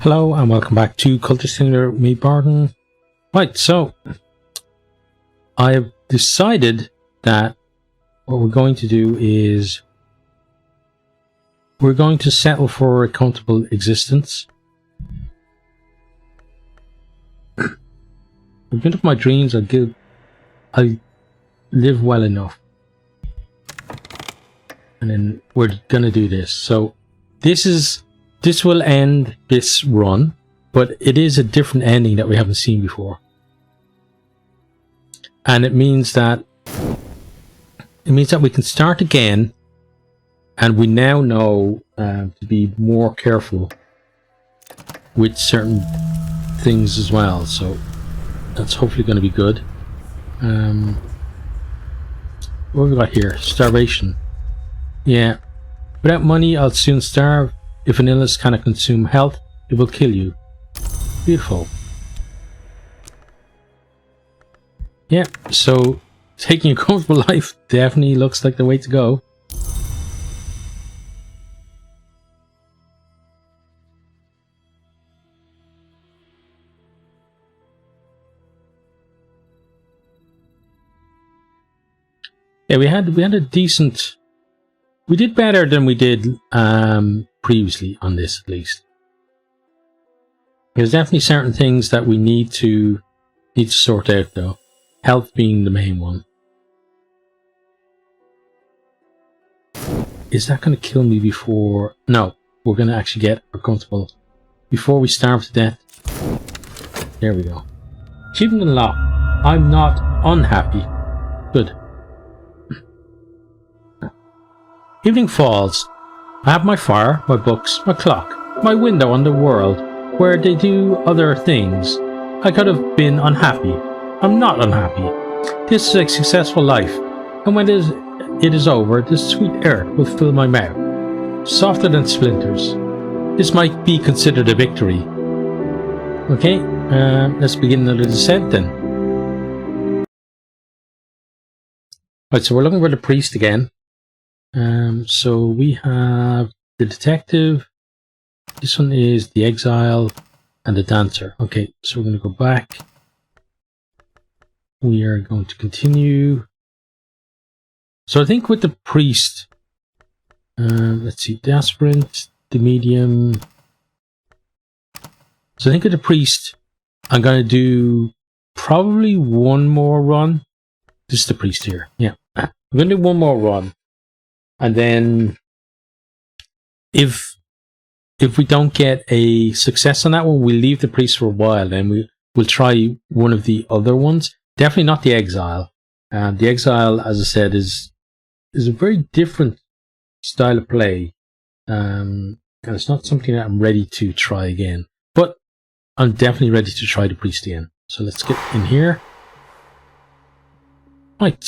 Hello and welcome back to Cultist Simulator with me, Barton. Right, so I have decided that what we're going to do is we're going to settle for a comfortable existence. I've been up my dreams. I live well enough, and then we're gonna do this. So this will end this run, but it is a different ending that we haven't seen before. And it means that we can start again, and we now know to be more careful with certain things as well. So that's hopefully going to be good. What have we got here? Starvation. Yeah. Without money, I'll soon starve. If an illness cannot consume health, it will kill you. Beautiful. Yeah, so taking a comfortable life definitely looks like the way to go. Yeah, we had a decent. We did better than we did previously on this, at least. There's definitely certain things that we need to sort out, though. Health being the main one. Is that going to kill me before? No, we're going to actually get comfortable before we starve to death. There we go. Achievement unlocked. I'm not unhappy. Good. Evening falls. I have my fire, my books, my clock, my window on the world, where they do other things. I could have been unhappy. I'm not unhappy. This is a successful life, and when it is over, this sweet air will fill my mouth, softer than splinters. This might be considered a victory. Okay, let's begin the descent then. Right, so we're looking for the priest again. So we have the detective, this one is the exile, and the dancer. Okay, so we're going to go back. We are going to continue. So I think with the priest, let's see, the aspirant, the medium. So I think with the priest, I'm going to do probably one more run. This is the priest here. Yeah, I'm going to do one more run. And then if we don't get a success on that one, we'll leave the priest for a while, and we'll try one of the other ones. Definitely not the exile. The exile, as I said, is a very different style of play. And it's not something that I'm ready to try again. But I'm definitely ready to try the priest again. So let's get in here. Right.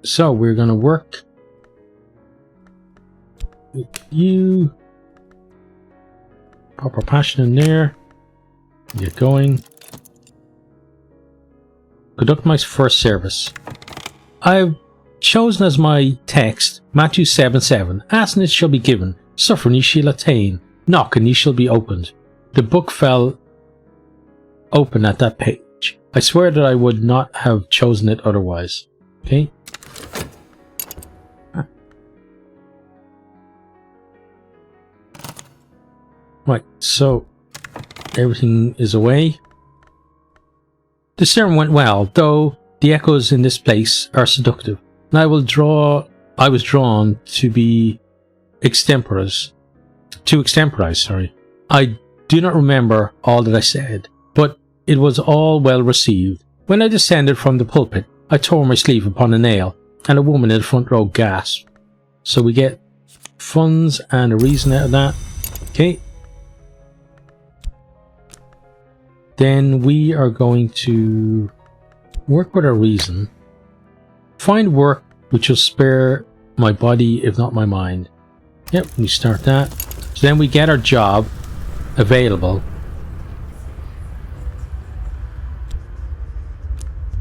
So we're going to work with you. Pop our passion in there. Get going. Conduct my first service. I've chosen as my text Matthew 7:7. Ask and it shall be given. Suffer and ye shall attain. Knock and ye shall be opened. The book fell open at that page. I swear that I would not have chosen it otherwise. Okay. Right, so everything is away. The sermon went well, though the echoes in this place are seductive. And I was drawn to be extemporize. I do not remember all that I said, but it was all well received. When I descended from the pulpit, I tore my sleeve upon a nail, and a woman in the front row gasped. So we get funds and a reason out of that. Okay. Then we are going to work with our reason. Find work which will spare my body, if not my mind. Yep, we start that. So then we get our job available.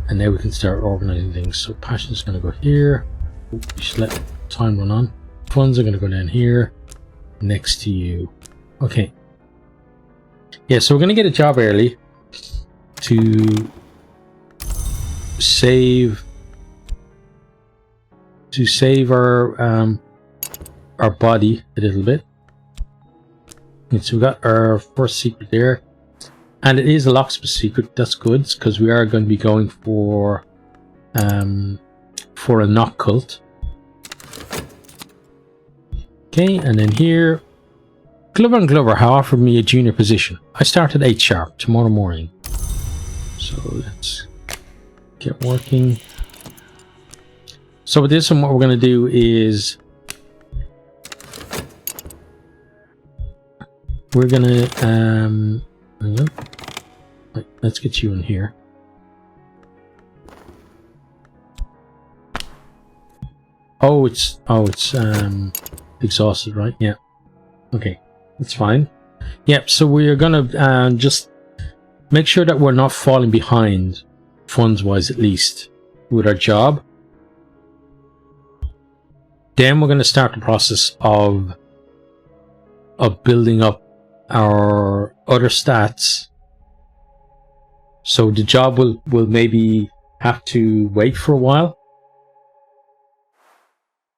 And now we can start organizing things. So passion is going to go here. We should let time run on. funds are going to go down here next to you. Okay. Yeah, so we're going to get a job early to save our body a little bit. And so we got our first secret there, and it is a locksmith secret. That's good because we are going to be going for a knock cult. Okay, and then here, Glover and Glover have offered me a junior position. I start at 8 sharp tomorrow morning. So let's get working. So with this one, what we're going to do is we're going to let's get you in here. Oh, it's exhausted, right? Yeah. Okay, that's fine. Yep. So we're gonna just make sure that we're not falling behind, funds-wise at least, with our job. Then we're going to start the process of building up our other stats. So the job will maybe have to wait for a while.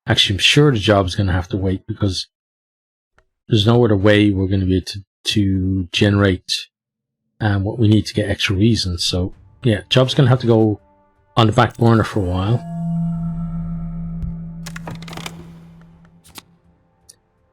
Actually, I'm sure the job's going to have to wait because there's no other way we're going to be able to generate what we need to get extra reasons. So yeah, job's going to have to go on the back burner for a while.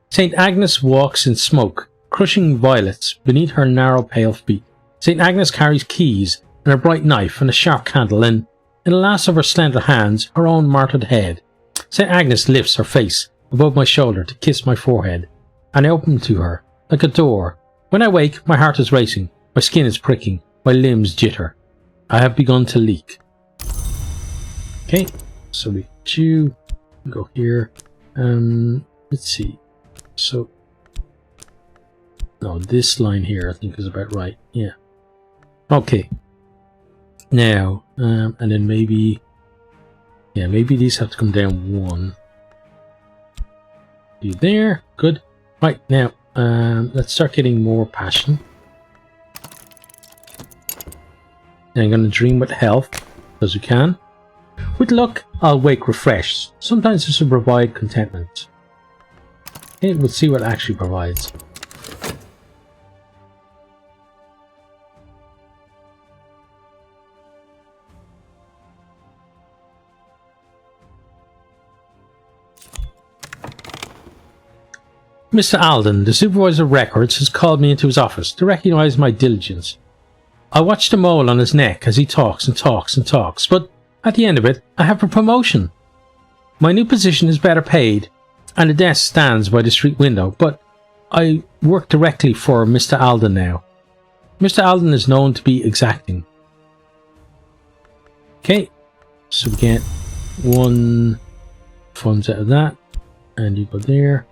St. Agnes walks in smoke, crushing violets beneath her narrow pale feet. St. Agnes carries keys and a bright knife and a sharp candle, and in the last of her slender hands, her own martyred head. St. Agnes lifts her face above my shoulder to kiss my forehead, and I open to her, like a door. When I wake, my heart is racing, my skin is pricking, my limbs jitter. I have begun to leak. Okay, so we go here. Let's see. So, no, this line here I think is about right. Yeah. Okay. Now, and then maybe, yeah, maybe these have to come down one. You there? Good. Right, now, let's start getting more passion. And I'm going to dream with health, as we can. With luck, I'll wake refreshed. Sometimes this will provide contentment. Okay, we'll see what it actually provides. Mr. Alden, the supervisor of records, has called me into his office to recognize my diligence. I watch the mole on his neck as he talks and talks and talks, but at the end of it, I have a promotion. My new position is better paid, and the desk stands by the street window, but I work directly for Mr. Alden now. Mr. Alden is known to be exacting. Okay, so we get 1 funds out of that, and you go there.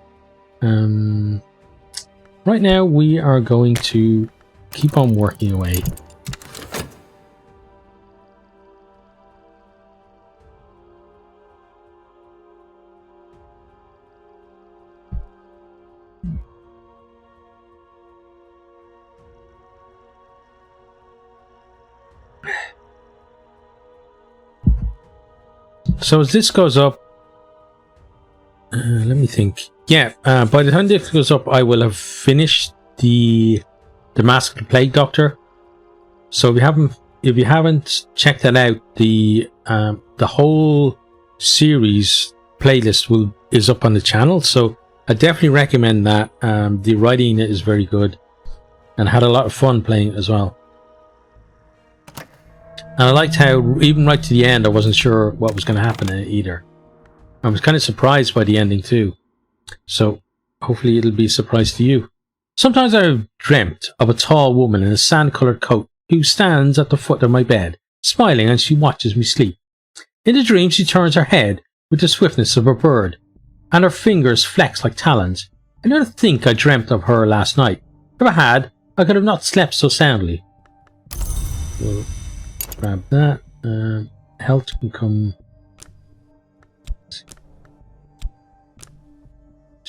Right now we are going to keep on working away. So as this goes up, let me think. Yeah, by the time this goes up, I will have finished the Mask of the Plague Doctor. So if you haven't checked that out, the whole series playlist is up on the channel. So I definitely recommend that. The writing is very good, and I had a lot of fun playing it as well. And I liked how even right to the end, I wasn't sure what was going to happen in it either. I was kind of surprised by the ending too. So hopefully it'll be a surprise to you. Sometimes I've dreamt of a tall woman in a sand-coloured coat who stands at the foot of my bed, smiling as she watches me sleep. In the dream she turns her head with the swiftness of a bird, and her fingers flex like talons. I don't think I dreamt of her last night. If I had, I could have not slept so soundly. We'll grab that. Health can come.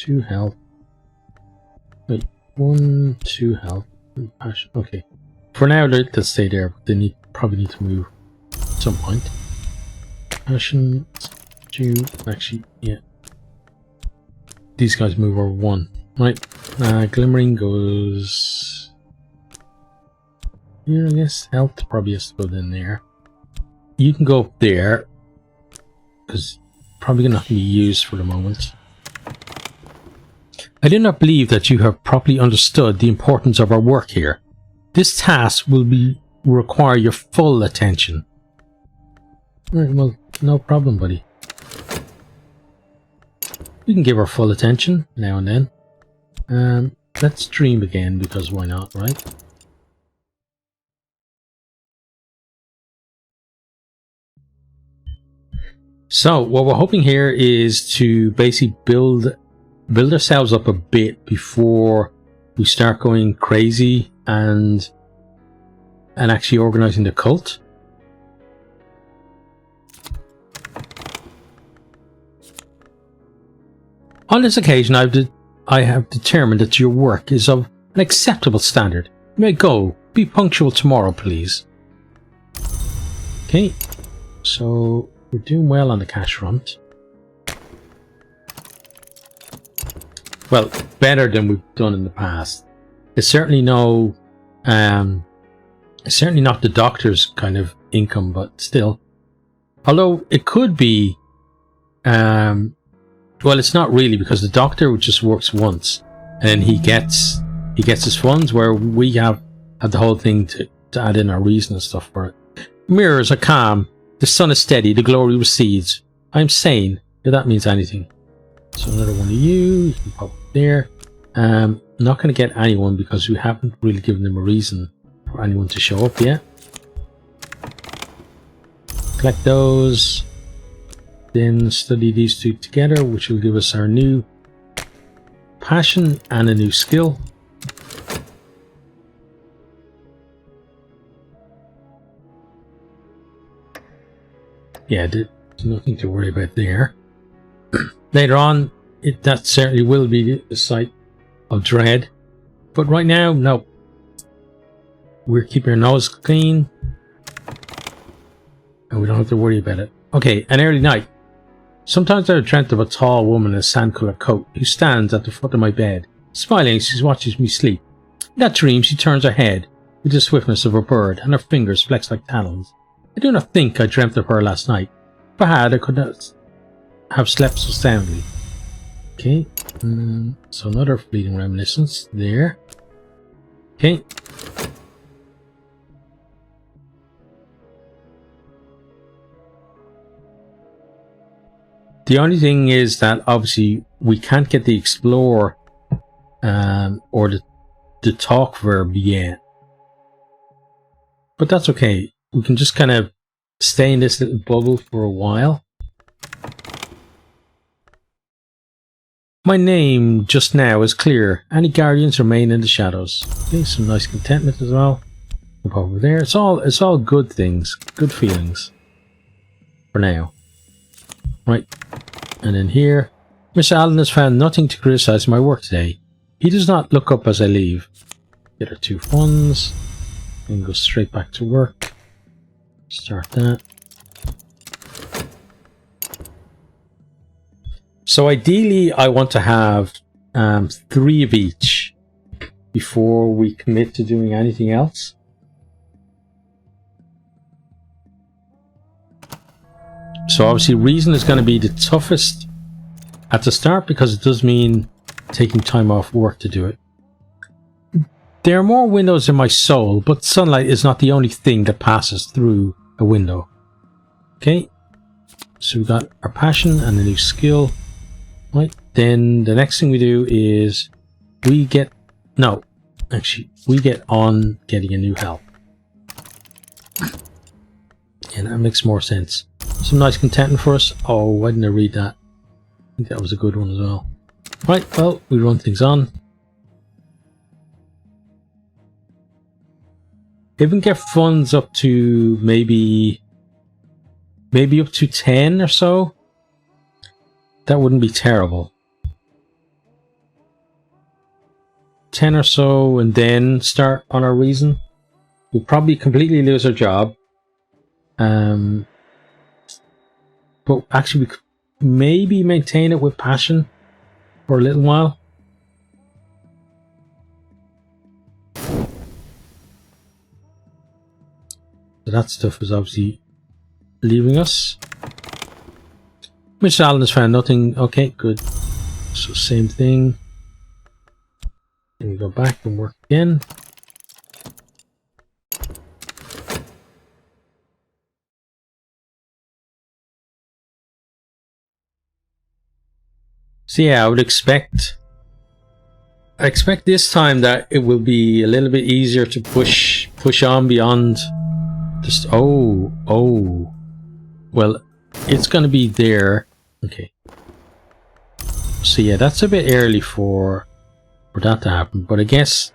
2 health. Wait, 1, 2 health. Passion. Okay. For now, they'll stay there, but they probably need to move at some point. Passion, 2, actually, yeah. These guys move over 1. Right. Glimmering goes here, I guess. Health probably has to go in there. You can go up there, because probably not going to be used for the moment. I do not believe that you have properly understood the importance of our work here. This task will require your full attention. Right, well, no problem, buddy. We can give her full attention now and then. Let's dream again, because why not, right? So, what we're hoping here is to basically build ourselves up a bit before we start going crazy and actually organizing the cult. On this occasion, I have determined that your work is of an acceptable standard. You may go. Be punctual tomorrow, please. Okay, so we're doing well on the cash front. Well, better than we've done in the past. It's certainly it's certainly not the doctor's kind of income, but still. Although it could be, well, it's not really, because the doctor just works once, and he gets his funds, where we have the whole thing to add in our reason and stuff for it. Mirrors are calm. The sun is steady. The glory recedes. I'm sane. If that means anything. So another one of you can pop up there. I'm not going to get anyone because we haven't really given them a reason for anyone to show up yet. Collect those. Then study these two together, which will give us our new passion and a new skill. Yeah, there's nothing to worry about there. Later on, that certainly will be the site of dread. But right now, no. We're keeping our nose clean. And we don't have to worry about it. Okay, an early night. Sometimes I have dreamt of a tall woman in a sand-coloured coat who stands at the foot of my bed. Smiling, she watches me sleep. In that dream, she turns her head with the swiftness of a bird, and her fingers flex like talons. I do not think I dreamt of her last night. If I had, I could not have slept so soundly. Okay, so another fleeting reminiscence there. Okay. The only thing is that obviously we can't get the explore or the talk verb yet. But that's okay. We can just kind of stay in this little bubble for a while. My name just now is clear. Any guardians remain in the shadows. Okay, some nice contentment as well. Up over there. It's all good things, good feelings. For now. Right. And then here. Mr. Allen has found nothing to criticize my work today. He does not look up as I leave. Get our 2 funds. And go straight back to work. Start that. So ideally, I want to have 3 of each before we commit to doing anything else. So obviously, reason is going to be the toughest at the start because it does mean taking time off work to do it. There are more windows in my soul, but sunlight is not the only thing that passes through a window. Okay, so we got our passion and a new skill. Right, then the next thing we do is we get on getting a new health. And that makes more sense. Some nice contentment for us. Oh, why didn't I read that? I think that was a good one as well. Right, well, we run things on. If we can get funds up to maybe up to 10 or so, that wouldn't be terrible. 10 or so and then start on our reason. We'll probably completely lose our job. But actually we could maybe maintain it with passion for a little while. So that stuff is obviously leaving us. Mr. Allen has found nothing. Okay, good. So same thing. Then we go back and work again. So yeah, I expect this time that it will be a little bit easier to push on beyond just well, it's gonna be there. Okay. So yeah, that's a bit early for that to happen, but I guess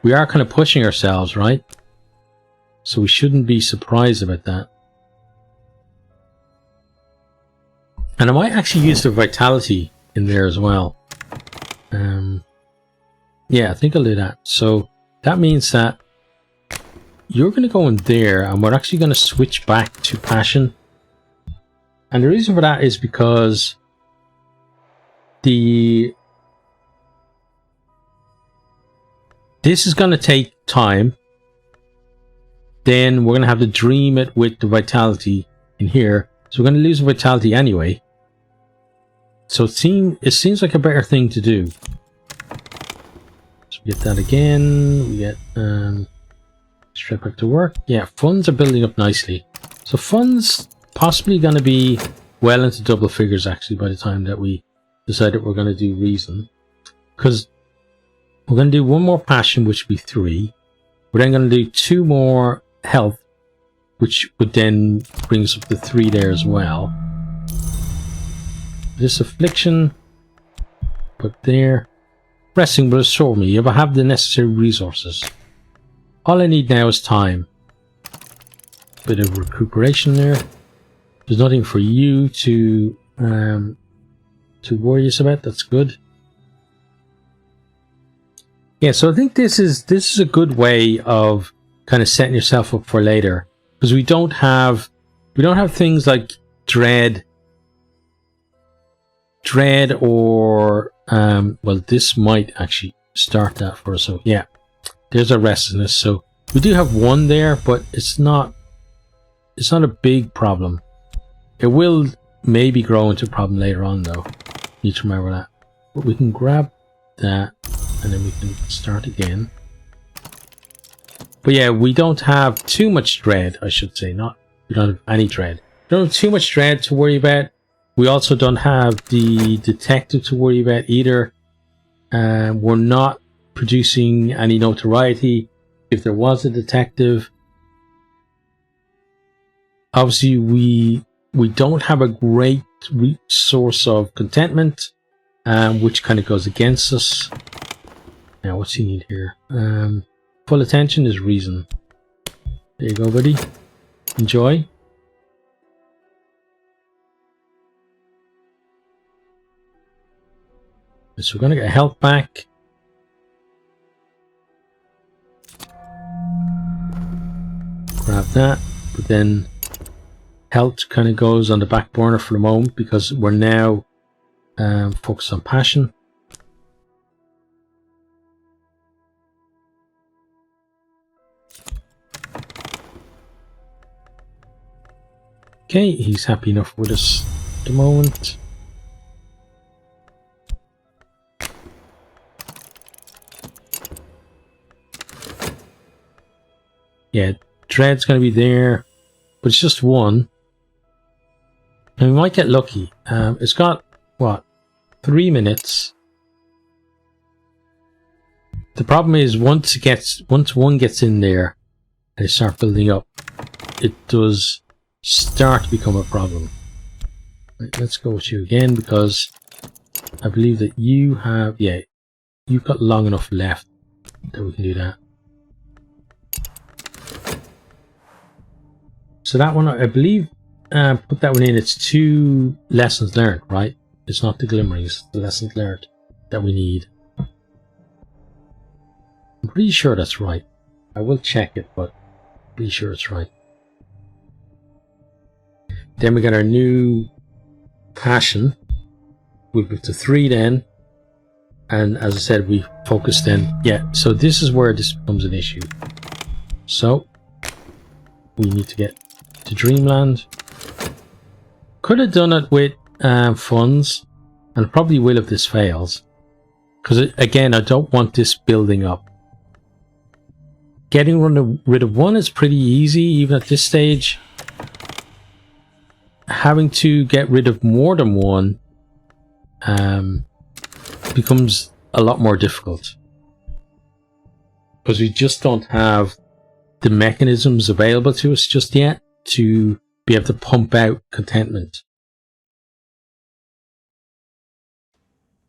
we are kind of pushing ourselves, right? So we shouldn't be surprised about that. And I might actually use the vitality in there as well. Yeah, I think I'll do that. So that means that you're going to go in there and we're actually going to switch back to passion. And the reason for that is because this is going to take time. Then we're going to have to dream it with the vitality in here. So we're going to lose the vitality anyway. So it seems like a better thing to do. So we get that again. We get straight back to work. Yeah, funds are building up nicely. So funds possibly going to be well into double figures actually by the time that we decide that we're going to do reason. Because we're going to do one more passion, which would be 3. We're then going to do 2 more health, which would then bring us up to 3 there as well. This affliction, put there. Resting will restore me if I have the necessary resources. All I need now is time. Bit of recuperation there. There's nothing for you to worry us about. That's good. Yeah, so I think this is a good way of kind of setting yourself up for later, because we don't have things like dread or well, this might actually start that for us. So yeah, there's our restlessness. So we do have 1 there, but it's not a big problem. It will maybe grow into a problem later on though. Need to remember that. But we can grab that and then we can start again. But yeah, we don't have too much dread, I should say. We don't have any dread. We don't have too much dread to worry about. We also don't have the detective to worry about either. We're not producing any notoriety. If there was a detective, obviously we don't have a great source of contentment, which kind of goes against us. Now, what's he need here? Full attention is reason. There you go, buddy. Enjoy. So we're going to get health back. Grab that, but then health kind of goes on the back burner for the moment because we're now focused on passion. Okay, he's happy enough with us at the moment. Yeah, dread's going to be there, but it's just 1. And we might get lucky. It's got, what, 3 minutes. The problem is once one gets in there and they start building up, it does start to become a problem. Right, let's go with you again because I believe that you have, yeah, you've got long enough left that we can do that. So that one, I believe, put that one in. It's 2 lessons learned, right? It's not the glimmerings, it's the lessons learned that we need. I'm pretty sure that's right. I will check it, but I'm pretty sure it's right. Then we got our new passion. We'll go to 3 then. And as I said, we focus then. Yeah, so this is where this becomes an issue. So we need to get to Dreamland. Could have done it with funds, and probably will if this fails. Because again, I don't want this building up. Getting rid of one is pretty easy, even at this stage. Having to get rid of more than one becomes a lot more difficult. Because we just don't have the mechanisms available to us just yet to be able to pump out contentment.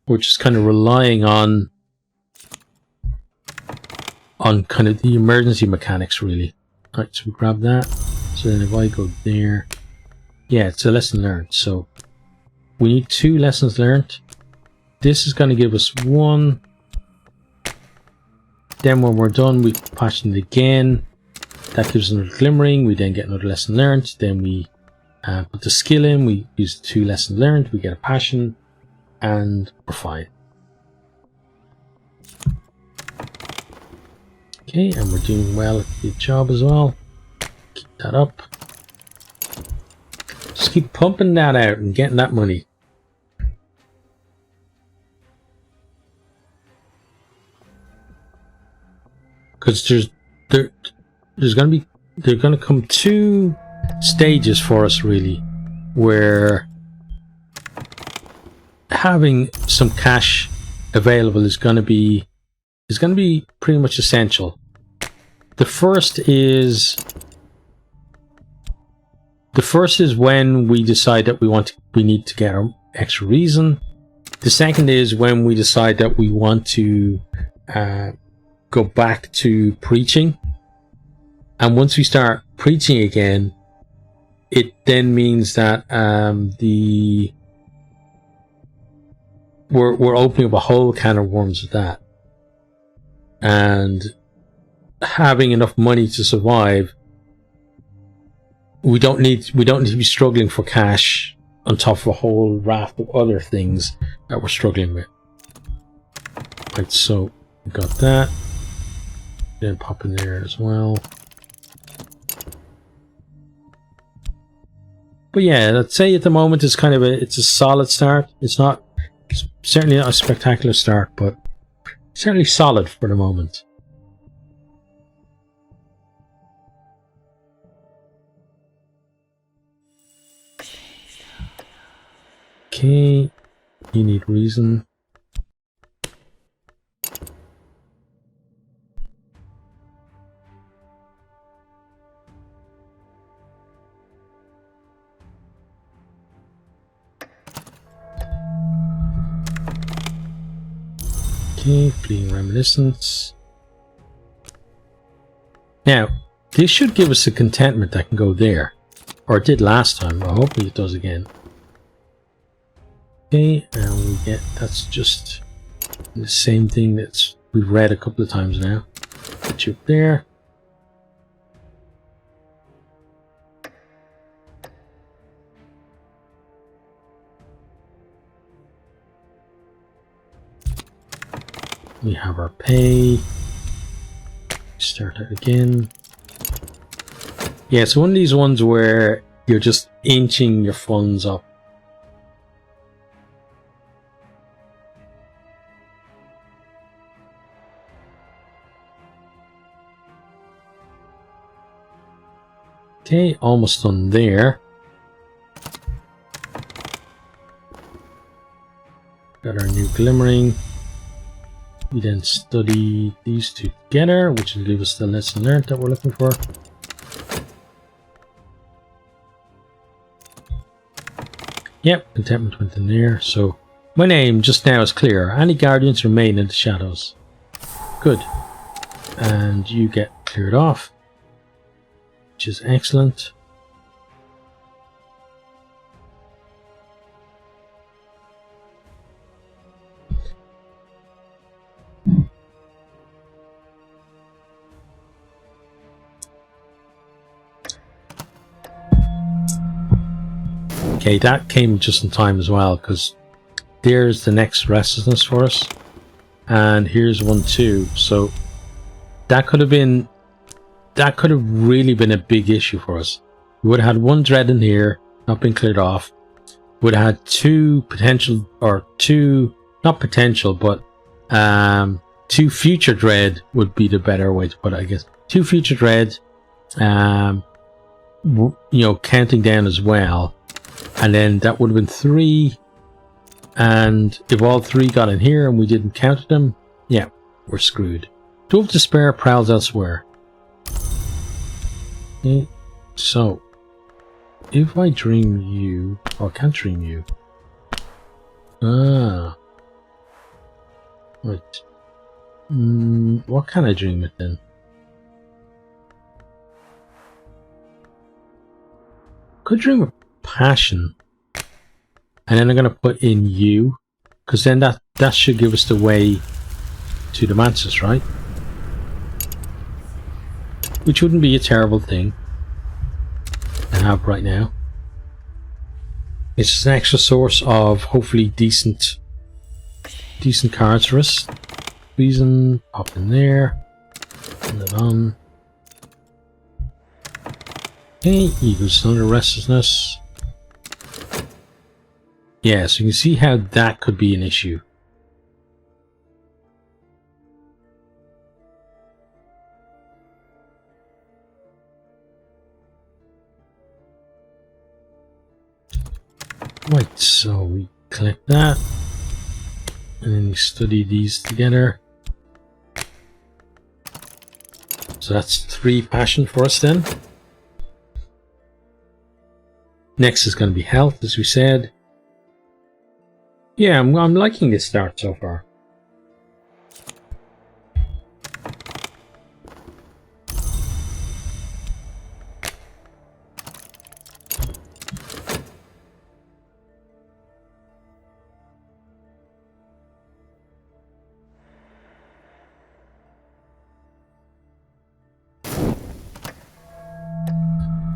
We're just kind of relying on kind of the emergency mechanics, really. Alright, so we grab that. So then if I go there, yeah, it's a lesson learned. So we need 2 lessons learned. This is going to give us 1. Then when we're done, we passion it again. That gives us another glimmering. We then get another lesson learned. Then we put the skill in. We use 2 lessons learned. We get a passion. And we're fine. Okay, and we're doing well at the job as well. Keep that up. Just keep pumping that out and getting that money. Because there's going to come 2 stages for us, really, where having some cash available is going to be pretty much essential. The first is when we decide that we need to get our extra reason. The second is when we decide that we want to go back to preaching. And once we start preaching again, it then means that we're opening up a whole can of worms with that. And having enough money to survive, we don't need to be struggling for cash on top of a whole raft of other things that we're struggling with. Right, so we got that. Then pop in there as well. But yeah, let's say at the moment it's kind of it's a solid start. It's certainly not a spectacular start, but certainly solid for the moment. Okay, you need reason. Okay, fleeting reminiscence. Now, this should give us a contentment that can go there. Or it did last time, but hopefully it does again. Okay, and we get, that's just the same thing that we've read a couple of times now. Put you up there. We have our pay. Start out again. Yeah, it's one of these ones where you're just inching your funds up. Okay, almost done there. Got our new glimmering. We then study these 2 together, which will give us the lesson learned that we're looking for. Yep, contentment went in there. So my name just now is clear. Any guardians remain in the shadows. Good. And you get cleared off, which is excellent. Okay, that came just in time as well, because there's the next restlessness for us. And here's one too. So that could have really been a big issue for us. We would have had one dread in here, not been cleared off. Would have had two potential, or two, not potential, but two future dread would be the better way to put it, I guess. Two future dread, you know, counting down as well. And then that would have been three. And if all three got in here and we didn't count them, yeah, we're screwed. Dove Despair prowls elsewhere. Okay, so if I dream you, or I can't dream you. Ah. Right. What can I dream it then? Could dream of passion. And then I'm going to put in you, because then that should give us the way to the Mantis, right? Which wouldn't be a terrible thing to have right now. It's just an extra source of hopefully decent cards for us. Reason, pop in there, turn it on. Okay, Eagle's Thunder, Restlessness. Yeah, so you can see how that could be an issue. Right, so we collect that. And then we study these together. So that's 3 passion for us then. Next is going to be health, as we said. Yeah, I'm liking this start so far.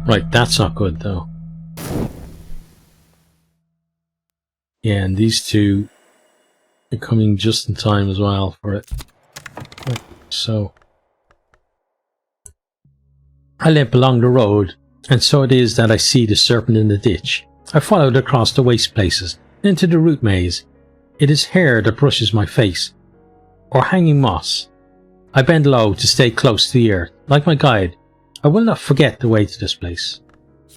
Right, that's not good though. Yeah, and these two are coming just in time as well for it. Right, so I limp along the road, and so it is that I see the serpent in the ditch. I followed across the waste places, into the root maze. It is hair that brushes my face, or hanging moss. I bend low to stay close to the earth, like my guide. I will not forget the way to this place.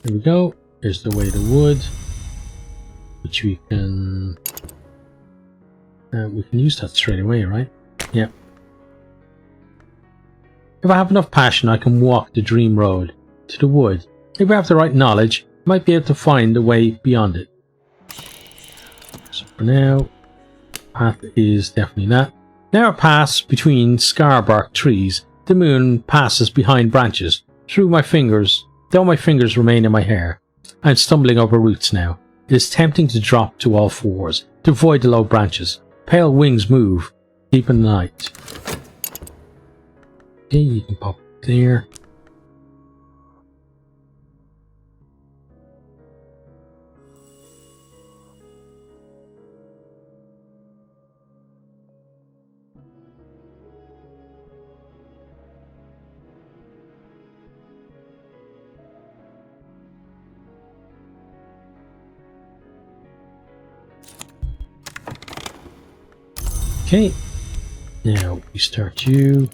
Here we go. Here's the way to wood, which we can use that straight away, right? Yeah. If I have enough passion, I can walk the dream road to the wood. If I have the right knowledge, I might be able to find a way beyond it. So for now, path is definitely that. Now I pass between scar-bark trees. The moon passes behind branches. Through my fingers, though my fingers remain in my hair. I'm stumbling over roots now. It is tempting to drop to all fours, to avoid the low branches. Pale wings move, deep in the night. Okay, you can pop there. Okay, now we start you.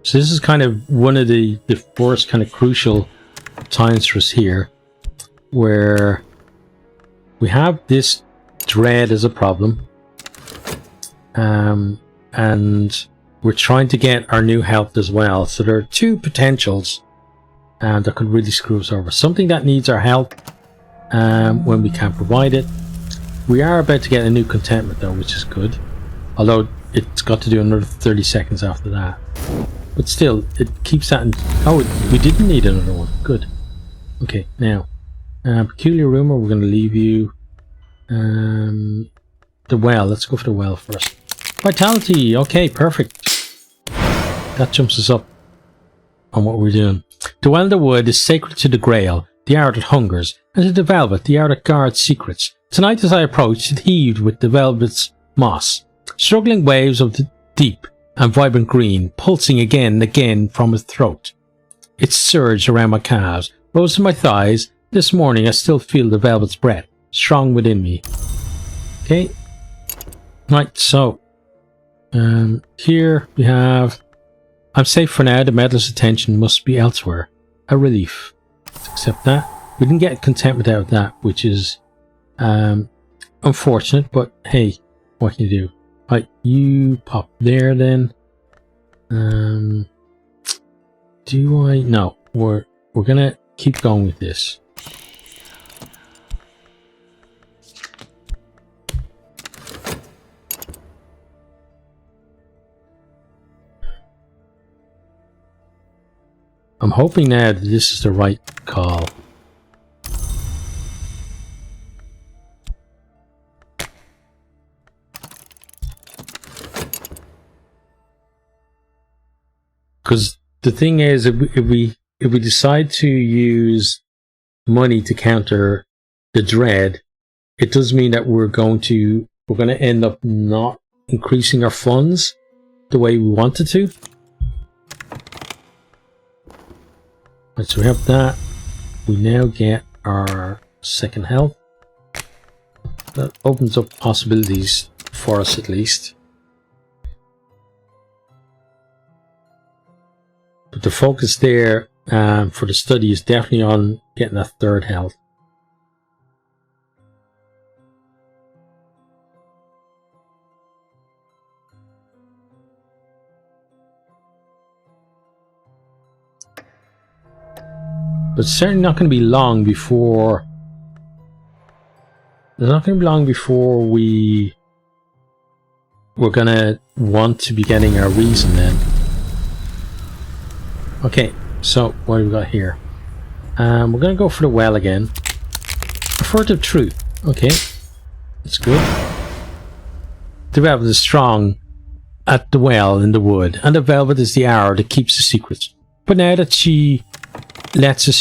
So this is kind of one of the first kind of crucial times for us here, where we have this dread as a problem, and we're trying to get our new health as well. So there are 2 potentials that could really screw us over. Something that needs our health when we can't provide it. We are about to get a new contentment though, which is good. Although it's got to do another 30 seconds after that. But still, it keeps that in... Oh, we didn't need another one. Good. Okay, now. Peculiar Rumor, we're going to leave you. The well. Let's go for the well first. Vitality. Okay, perfect. That jumps us up on what we're doing. To dwell in the wood is sacred to the Grail, the hour that hungers, and to the velvet, the hour that guards secrets. Tonight as I approached, it heaved with the velvet's moss, struggling waves of the deep and vibrant green, pulsing again and again from its throat. It surged around my calves, rose to my thighs. This morning I still feel the velvet's breath, strong within me. Okay. Right, so here we have, I'm safe for now, the meddler's attention must be elsewhere. A relief. Let's accept that. We didn't get content without that, which is unfortunate, but hey, what can you do? Right, you pop there then. Do I? No, we're gonna keep going with this. I'm hoping now that this is the right call. Because the thing is, if we decide to use money to counter the dread, it does mean that we're going to end up not increasing our funds the way we wanted to. Right, so we have that. We now get our second health. That opens up possibilities for us at least. But the focus there for the study is definitely on getting that third health. But it's certainly not going to be long before... It's not going to be long before we're going to want to be getting our reason then. Okay, so what do we got here? We're going to go for the well again. A furtive truth. Okay, that's good. The velvet is strong at the well in the wood, and the velvet is the hour that keeps the secrets. But now that she lets a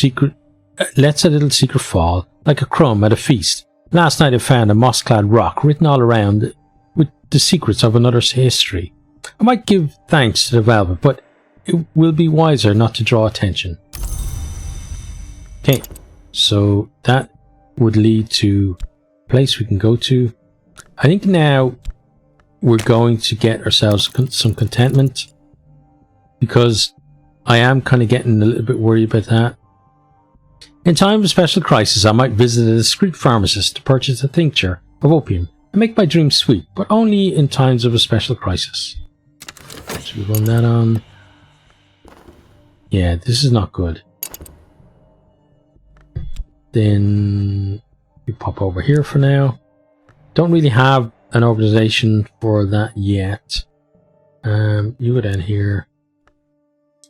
little secret fall, like a crumb at a feast. Last night I found a moss-clad rock written all around with the secrets of another's history. I might give thanks to the velvet, but it will be wiser not to draw attention. Okay, so that would lead to a place we can go to. I think now we're going to get ourselves some contentment, because I am kind of getting a little bit worried about that. In time of special crisis, I might visit a discreet pharmacist to purchase a tincture of opium and make my dreams sweet, but only in times of a special crisis. So we run that on. Yeah, this is not good. Then we pop over here for now. Don't really have an organization for that yet. You go down here.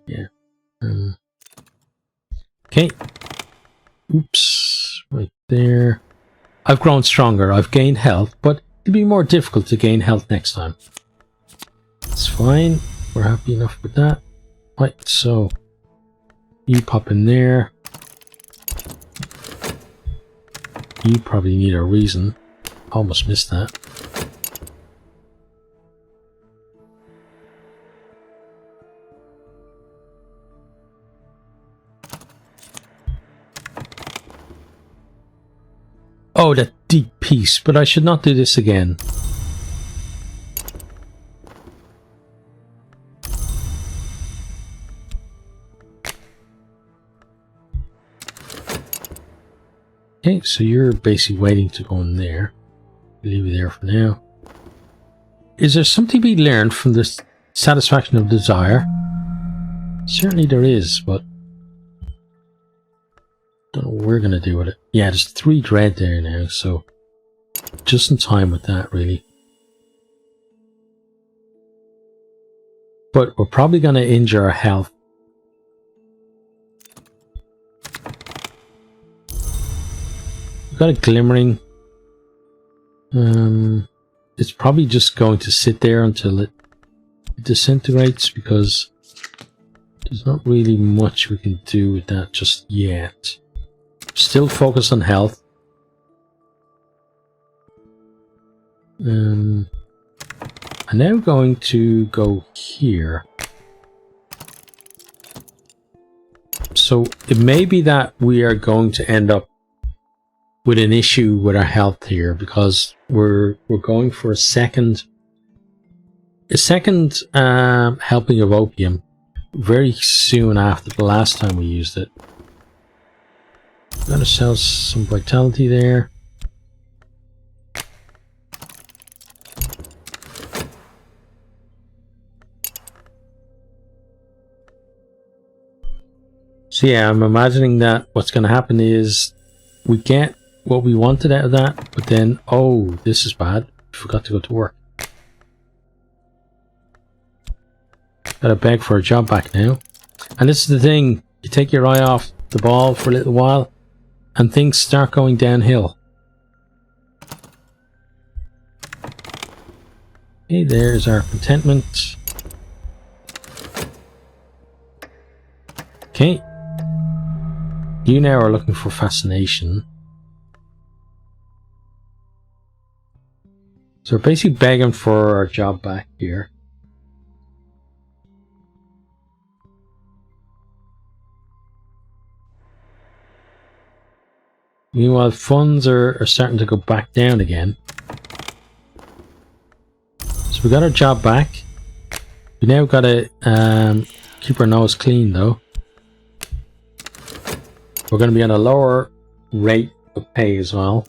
Yeah. Okay. Oops. Right there. I've grown stronger. I've gained health, but it'll be more difficult to gain health next time. It's fine. We're happy enough with that. Right, so you pop in there. You probably need a reason. Almost missed that. Oh, that deep peace, but I should not do this again. Okay, so you're basically waiting to go in there. Leave it there for now. Is there something to be learned from this satisfaction of desire? Certainly there is, but don't know what we're going to do with it. Yeah, there's 3 dread there now, so just in time with that, really. But we're probably going to injure our health. We've got a glimmering. it's probably just going to sit there until it disintegrates, because there's not really much we can do with that just yet. Still focus on health. I'm now going to go here. So it may be that we are going to end up with an issue with our health here, because we're going for a second helping of opium very soon after the last time we used it. Got ourselves some vitality there. So yeah, I'm imagining that what's going to happen is we get what we wanted out of that, but then, oh, this is bad. Forgot to go to work. Gotta beg for a job back now. And this is the thing, you take your eye off the ball for a little while and things start going downhill. Okay, there's our contentment. Okay. You now are looking for fascination. So we're basically begging for our job back here. Meanwhile, funds are starting to go back down again. So we got our job back. We now got to keep our nose clean though. We're going to be on a lower rate of pay as well.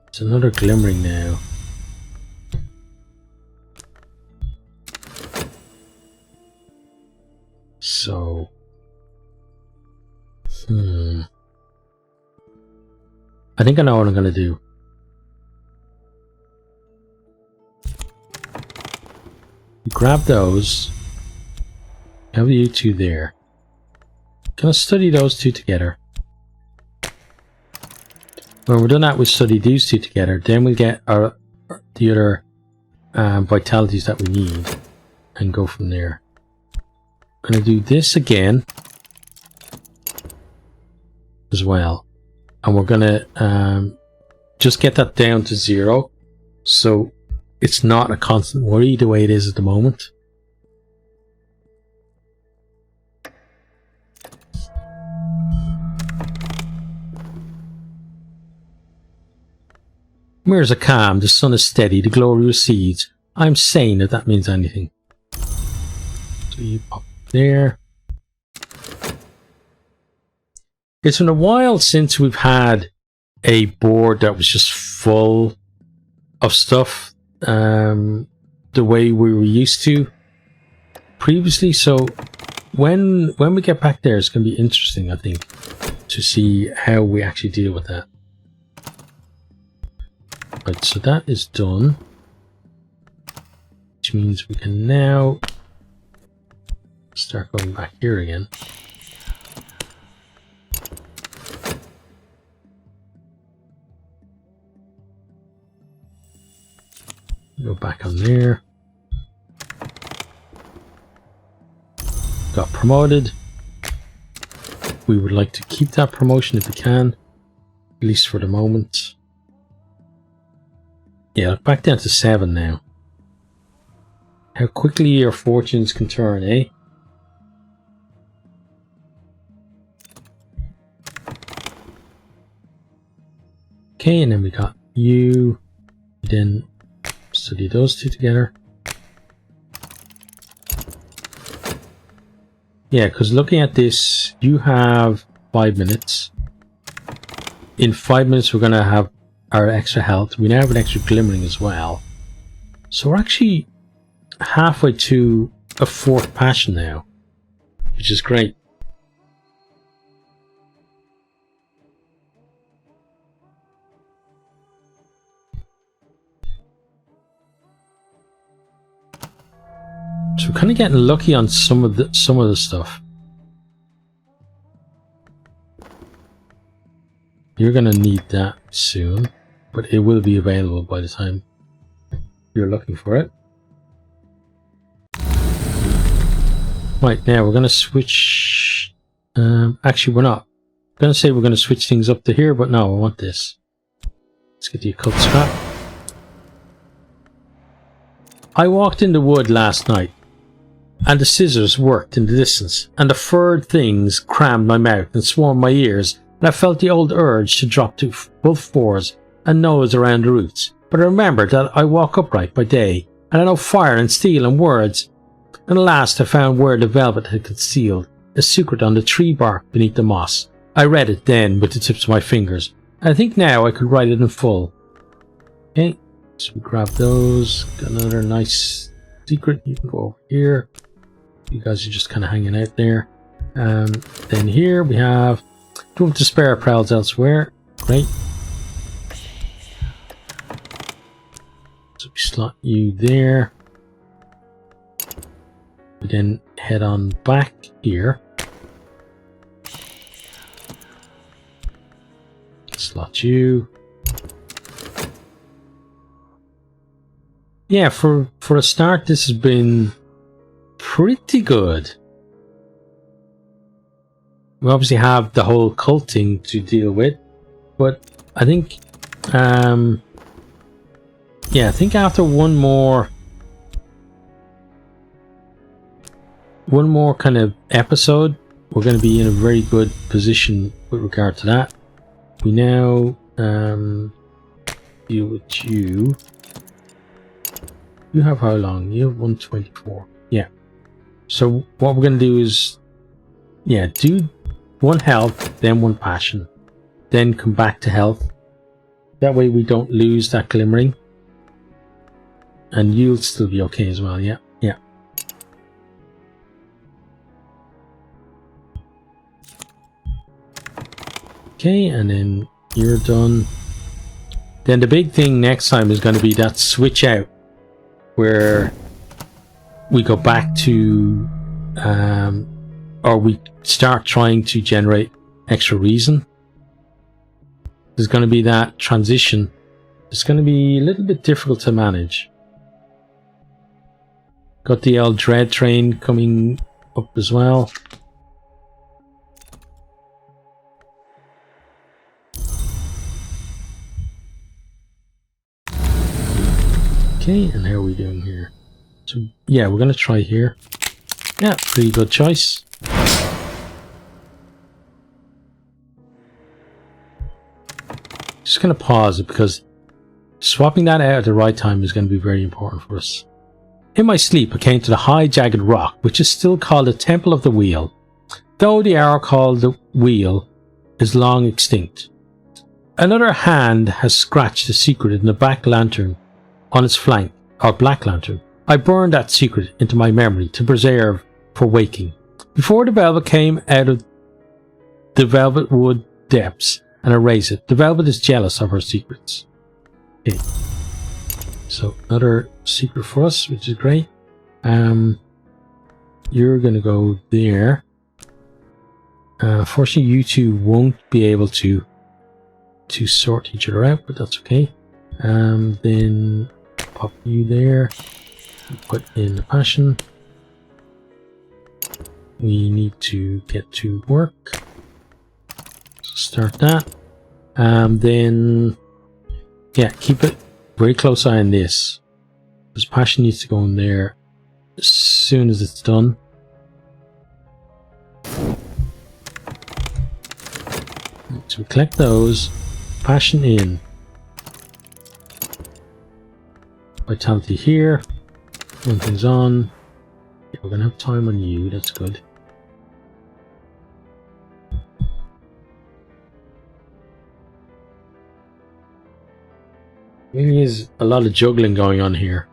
It's another glimmering now. So, I think I know what I'm going to do. Grab those. Have you two there. Can I study those two together? When we're done that, we study these two together. Then we'll get the other vitalities that we need and go from there. I'm going to do this again as well. And we're going to just get that down to 0. So it's not a constant worry the way it is at the moment. Mirrors are calm, the sun is steady, the glory recedes. I'm sane if that means anything. So you pop there. It's been a while since we've had a board that was just full of stuff the way we were used to previously. So when we get back there, it's going to be interesting, I think, to see how we actually deal with that. Right, so that is done, which means we can now start going back here again. Go back on there. Got promoted. We would like to keep that promotion if we can, at least for the moment. Yeah, back down to 7 now. How quickly your fortunes can turn, eh? Okay, and then we got you. Then study those two together. Yeah, because looking at this, you have 5 minutes. In 5 minutes, we're going to have our extra health. We now have an extra glimmering as well. So we're actually halfway to a 4th passion now, which is great. So we're kind of getting lucky on some of the stuff. You're going to need that soon, but it will be available by the time you're looking for it. Right, now we're going to switch. Actually, we're not. I'm going to say we're going to switch things up to here, but no, I want this. Let's get the occult scrap. I walked in the wood last night, and the scissors worked in the distance, and the furred things crammed my mouth and swarmed my ears, and I felt the old urge to drop to both fours and nose around the roots. But I remembered that I walk upright by day, and I know fire and steel and words. And at last I found where the velvet had concealed a secret on the tree bark beneath the moss. I read it then with the tips of my fingers. I think now I could write it in full. Okay, so we grab those. Got another nice secret. You can go over here. You guys are just kind of hanging out there. Then here we have room to spare prowls elsewhere. Great. So we slot you there. We then head on back here. Slot you. Yeah, for a start, this has been pretty good. We obviously have the whole culting to deal with, but I think, yeah, I think after one more kind of episode, we're going to be in a very good position with regard to that. We now deal with you. You have how long? You have 124. Yeah. So what we're going to do is, yeah, do one health, then one passion, then come back to health. That way we don't lose that glimmering. And you'll still be okay as well, yeah. Yeah. Okay, and then you're done. Then the big thing next time is going to be that switch out where we go back to or we start trying to generate extra reason. There's going to be that transition. It's going to be a little bit difficult to manage. Got the old dread train coming up as well. Okay, and how are we doing here? So yeah, we're going to try here. Yeah, pretty good choice. Just going to pause it because swapping that out at the right time is going to be very important for us. In my sleep, I came to the high jagged rock, which is still called the Temple of the Wheel, though the hour called the Wheel is long extinct. Another hand has scratched the secret in the back lantern on its flank, or black lantern. I burned that secret into my memory to preserve for waking. Before the velvet came out of the velvet wood depths and erased it, the velvet is jealous of her secrets. Okay. So another secret for us, which is great. You're going to go there. Unfortunately, you two won't be able to sort each other out, but that's okay. Then pop you there. Put in the passion. We need to get to work. So start that. Then, yeah, keep it very close eye on this. This passion needs to go in there as soon as it's done. So we collect those. Passion in. Vitality here. One thing's on. Yeah, we're going to have time on you. That's good. There is a lot of juggling going on here.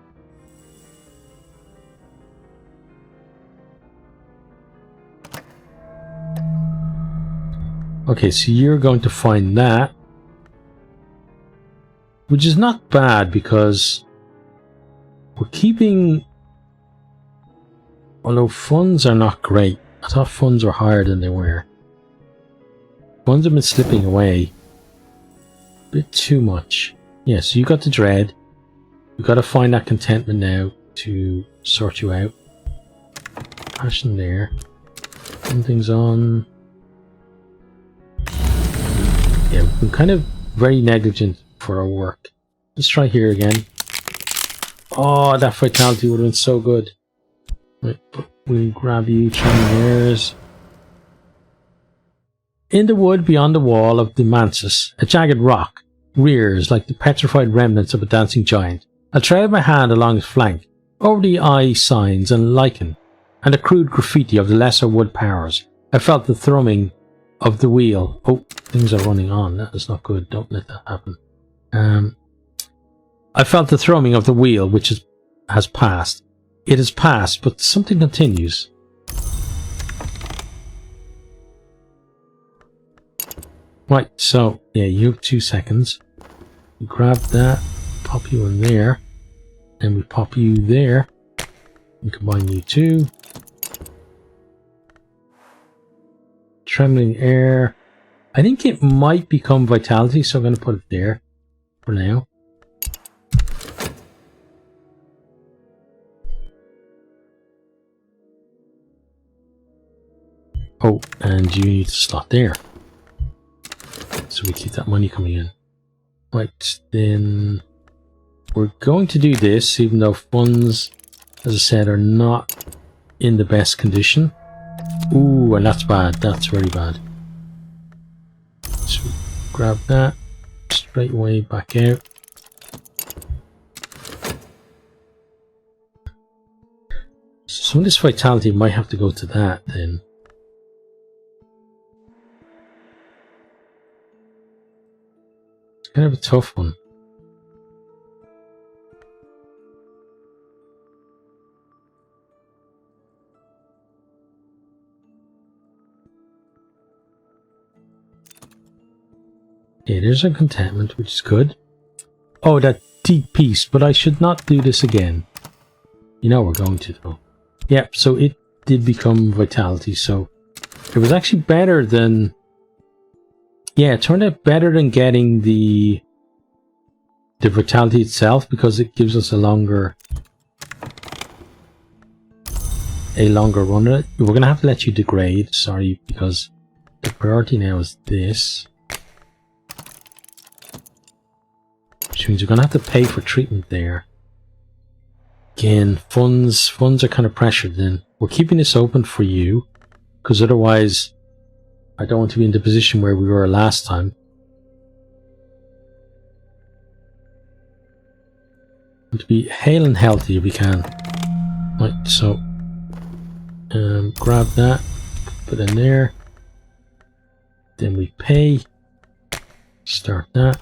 Okay, so you're going to find that, which is not bad because we're keeping, although funds are not great. I thought funds were higher than they were. Funds have been slipping away. bit too much. Yeah, so you got the dread. We've got to find that contentment now to sort you out. Passion there. Something's on. Yeah, we've been kind of very negligent for our work. Let's try here again. Oh, that vitality would have been so good. Right, we'll grab you, theirs. In the wood beyond the wall of the mansus, a jagged rock rears like the petrified remnants of a dancing giant. I trailed my hand along its flank, over the eye signs and lichen, and the crude graffiti of the lesser wood powers. I felt the thrumming of the wheel. Oh, things are running on. That is not good. Don't let that happen. I felt the thrumming of the wheel, which has passed. It has passed, but something continues. Right, so, yeah, you have 2 seconds. We grab that, pop you in there, and we pop you there, and combine you two. Trembling air. I think it might become vitality, so I'm going to put it there for now. Oh, and you need to slot there. So we keep that money coming in. Right, then we're going to do this, even though funds, as I said, are not in the best condition. Ooh, and that's bad. That's very bad. So we grab that straight away back out. So some of this vitality might have to go to that then. Kind of a tough one. Yeah, there's a contentment, which is good. Oh, that deep peace, but I should not do this again. You know we're going to, though. Yep, so it did become vitality, so it was actually better than... Yeah, it turned out better than getting the vitality itself, because it gives us a longer run at it. We're going to have to let you degrade, sorry, because the priority now is this. Which means we're going to have to pay for treatment there. Again, funds are kind of pressured then. We're keeping this open for you, because otherwise I don't want to be in the position where we were last time. I want to be hale and healthy if we can. Right, so grab that, put it in there. Then we pay. Start that.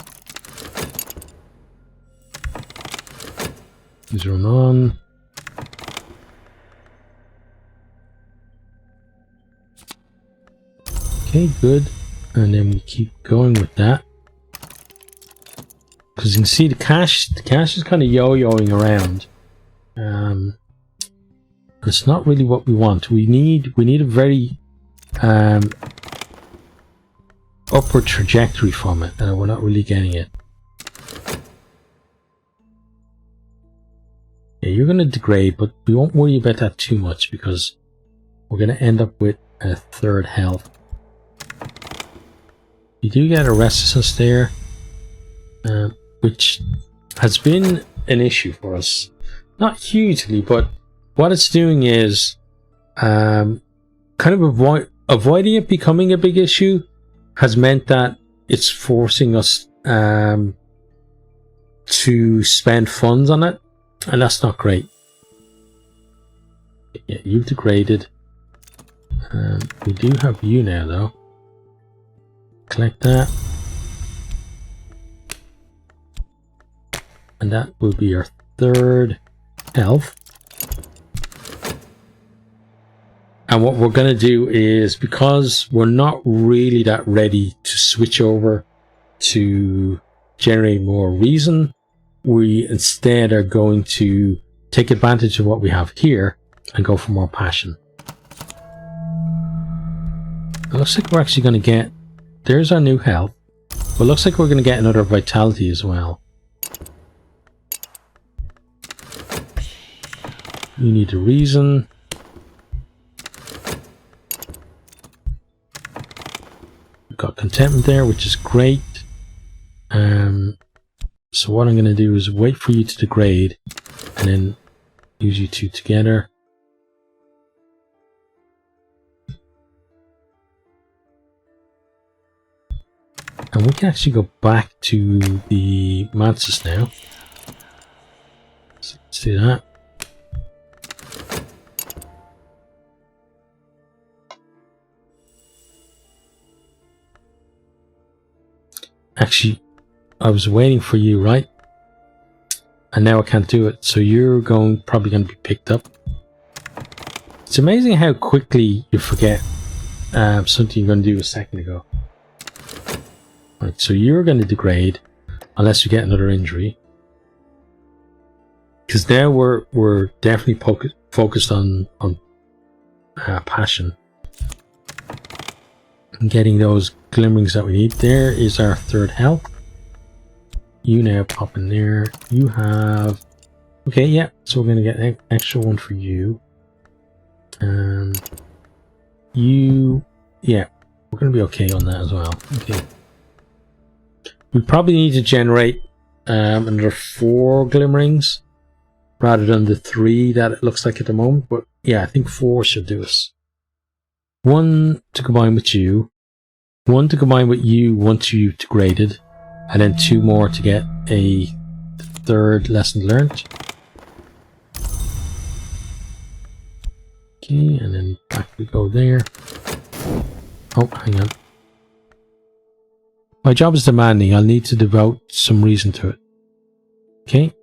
These run on. Okay, good. And then we keep going with that. Because you can see the cash is kind of yo-yoing around. It's not really what we want. We need a very upward trajectory from it, and we're not really getting it. Yeah, you're going to degrade, but we won't worry about that too much because we're going to end up with a third health. You do get a restlessness there, which has been an issue for us. Not hugely, but what it's doing is kind of avoiding it becoming a big issue has meant that it's forcing us to spend funds on it, and that's not great. Yeah, you've degraded. We do have you now, though. Collect that. And that will be our third health. And what we're going to do is, because we're not really that ready to switch over to generate more reason, we instead are going to take advantage of what we have here and go for more passion. It looks like we're actually going to get... There's our new health. But looks like we're going to get another vitality as well. You need a reason. We've got contentment there, which is great. So what I'm going to do is wait for you to degrade and then use you two together. And we can actually go back to the Mantis now. So let's do that. Actually, I was waiting for you, right? And now I can't do it. So you're probably going to be picked up. It's amazing how quickly you forget something you're going to do a second ago. Right, so you're going to degrade unless you get another injury. Because now we're definitely focused on passion. And getting those glimmerings that we need. There is our third health. You now pop in there. You have... Okay, yeah. So we're going to get an extra one for you. You... Yeah. We're going to be okay on that as well. Okay. We probably need to generate another 4 glimmerings rather than the 3 that it looks like at the moment. But yeah, I think 4 should do us. 1 to combine with you. 1 to combine with you once you degraded. And then 2 more to get a 3rd lesson learned. Okay, and then back we go there. Oh, hang on. My job is demanding. I'll need to devote some reason to it. Okay.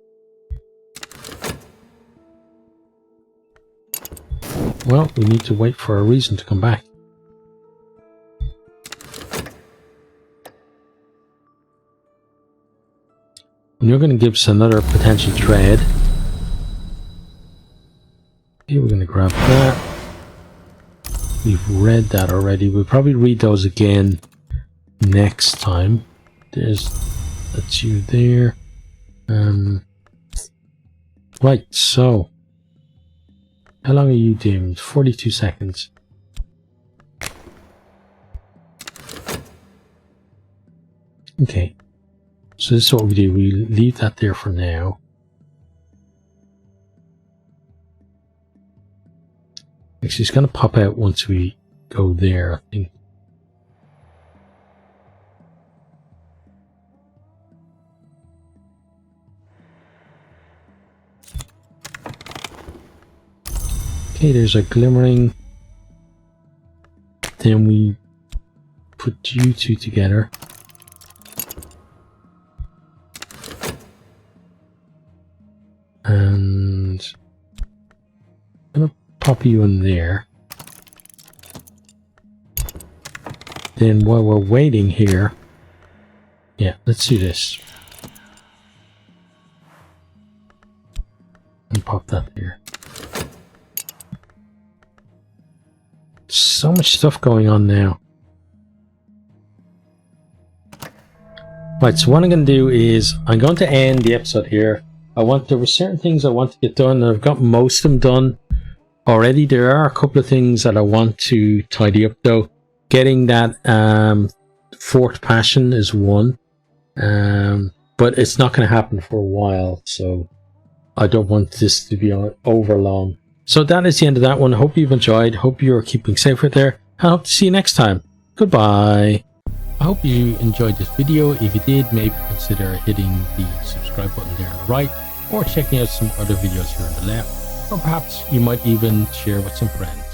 Well, we need to wait for a reason to come back. And you're going to give us another potential trade. Okay, we're going to grab that. We've read that already. We'll probably read those again next time. That's you there. Right, so how long are you doing? 42 seconds. Okay. So this is what we do. We leave that there for now. Actually, it's going to pop out once we go there, I think. Okay, there's a glimmering. Then we put you two together. And I'm gonna pop you in there. Then while we're waiting here, yeah, let's do this. And pop that there. So much stuff going on now. Right, so what I'm going to do is I'm going to end the episode here. There were certain things I want to get done, and I've got most of them done already. There are a couple of things that I want to tidy up though. Getting that 4th passion is one, but it's not going to happen for a while, so I don't want this to be over long. So that is the end of that one. I hope you've enjoyed. Hope you're keeping safe out there. I hope to see you next time. Goodbye. I hope you enjoyed this video. If you did, maybe consider hitting the subscribe button there on the right, or checking out some other videos here on the left, or perhaps you might even share with some friends.